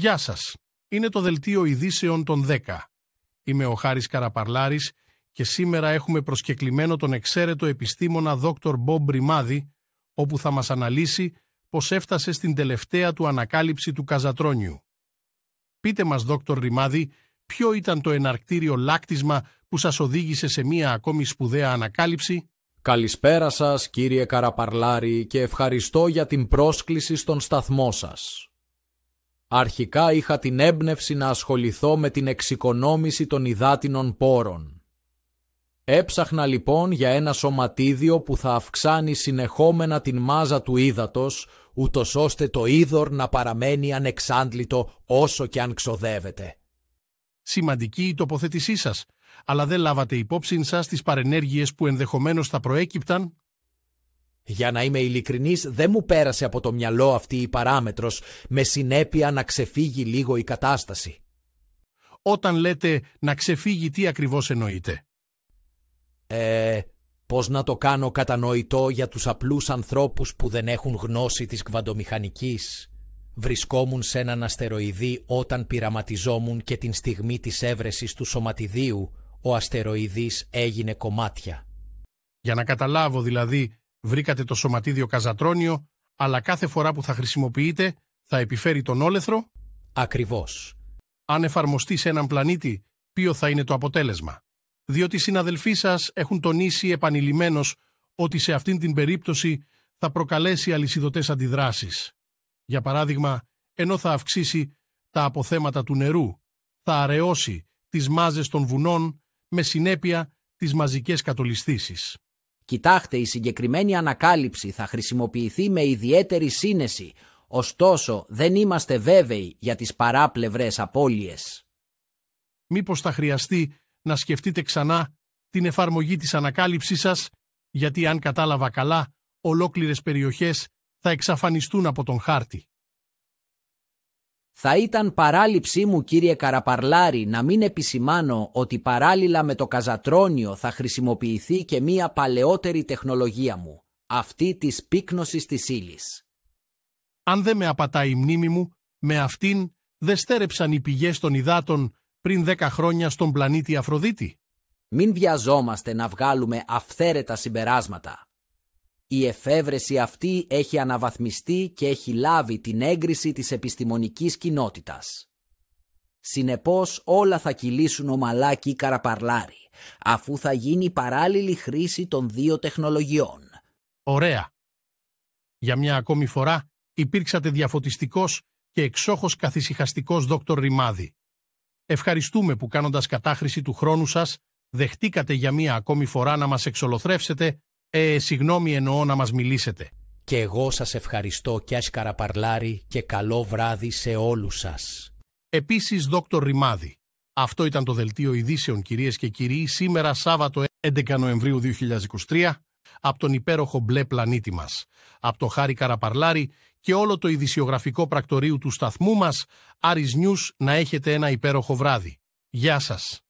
Γεια σας. Είναι το δελτίο ειδήσεων των 10. Είμαι ο Χάρης Καραπαρλάρης και σήμερα έχουμε προσκεκλημένο τον εξαίρετο επιστήμονα Δόκτωρ Μπομπ Ρημάδη, όπου θα μας αναλύσει πώς έφτασε στην τελευταία του ανακάλυψη του καζατρόνιου. Πείτε μας, Δόκτωρ Ρημάδη, ποιο ήταν το εναρκτήριο λάκτισμα που σας οδήγησε σε μία ακόμη σπουδαία ανακάλυψη? Καλησπέρα σας, κύριε Καραπαρλάρη, και ευχαριστώ για την πρόσκληση στον σταθμό σας. Αρχικά είχα την έμπνευση να ασχοληθώ με την εξοικονόμηση των υδάτινων πόρων. Έψαχνα λοιπόν για ένα σωματίδιο που θα αυξάνει συνεχόμενα την μάζα του ύδατος, ούτως ώστε το είδωρ να παραμένει ανεξάντλητο όσο και αν ξοδεύεται. Σημαντική η τοποθέτησή σας, αλλά δεν λάβατε υπόψη σας τις παρενέργειες που ενδεχομένως θα προέκυπταν? Για να είμαι ειλικρινής, δεν μου πέρασε από το μυαλό αυτή η παράμετρος, με συνέπεια να ξεφύγει λίγο η κατάσταση. Όταν λέτε να ξεφύγει, τι ακριβώς εννοείτε? Πώς να το κάνω κατανοητό για τους απλούς ανθρώπους που δεν έχουν γνώση της κβαντομηχανικής? Βρισκόμουν σε έναν αστεροειδή όταν πειραματιζόμουν και την στιγμή της έβρεσης του σωματιδίου, ο αστεροειδής έγινε κομμάτια. Για να καταλάβω δηλαδή, βρήκατε το σωματίδιο καζατρόνιο, αλλά κάθε φορά που θα χρησιμοποιείτε θα επιφέρει τον όλεθρο? Ακριβώς. Αν εφαρμοστεί σε έναν πλανήτη, ποιο θα είναι το αποτέλεσμα? Διότι οι συναδελφοί σας έχουν τονίσει επανειλημμένως ότι σε αυτήν την περίπτωση θα προκαλέσει αλυσιδωτές αντιδράσεις. Για παράδειγμα, ενώ θα αυξήσει τα αποθέματα του νερού, θα αραιώσει τις μάζες των βουνών με συνέπεια τις μαζικές κατολισθήσεις. Κοιτάξτε, η συγκεκριμένη ανακάλυψη θα χρησιμοποιηθεί με ιδιαίτερη σύνεση, ωστόσο δεν είμαστε βέβαιοι για τις παράπλευρες απώλειες. Μήπως θα χρειαστεί να σκεφτείτε ξανά την εφαρμογή της ανακάλυψής σας, γιατί αν κατάλαβα καλά, ολόκληρες περιοχές θα εξαφανιστούν από τον χάρτη. Θα ήταν παράληψή μου, κύριε Καραπαρλάρη, να μην επισημάνω ότι παράλληλα με το καζατρόνιο θα χρησιμοποιηθεί και μία παλαιότερη τεχνολογία μου, αυτή της πύκνωσης της ύλης. Αν δεν με απατάει η μνήμη μου, με αυτήν δεν στέρεψαν οι πηγές των υδάτων πριν 10 χρόνια στον πλανήτη Αφροδίτη? Μην βιαζόμαστε να βγάλουμε αυθαίρετα συμπεράσματα. Η εφεύρεση αυτή έχει αναβαθμιστεί και έχει λάβει την έγκριση της επιστημονικής κοινότητας. Συνεπώς όλα θα κυλήσουν ομαλά, κύριε Καραπαρλάρη, αφού θα γίνει παράλληλη χρήση των δύο τεχνολογιών. Ωραία. Για μια ακόμη φορά υπήρξατε διαφωτιστικός και εξόχως καθησυχαστικός, Δόκτωρ Ρημάδη. Ευχαριστούμε που κάνοντας κατάχρηση του χρόνου σας δεχτήκατε για μια ακόμη φορά να μας εξολοθρεύσετε. Συγγνώμη, εννοώ να μας μιλήσετε. Και εγώ σας ευχαριστώ, κύριε Καραπαρλάρη, και καλό βράδυ σε όλους σας. Επίσης, Δόκτωρ Ρημάδη, αυτό ήταν το δελτίο ειδήσεων, κυρίες και κύριοι, σήμερα Σάββατο 11 Νοεμβρίου 2023, από τον υπέροχο μπλε πλανήτη μας. Από το Χάρη Καραπαρλάρη και όλο το ειδησιογραφικό πρακτορείο του σταθμού μας, Άρης News, να έχετε ένα υπέροχο βράδυ. Γεια σας.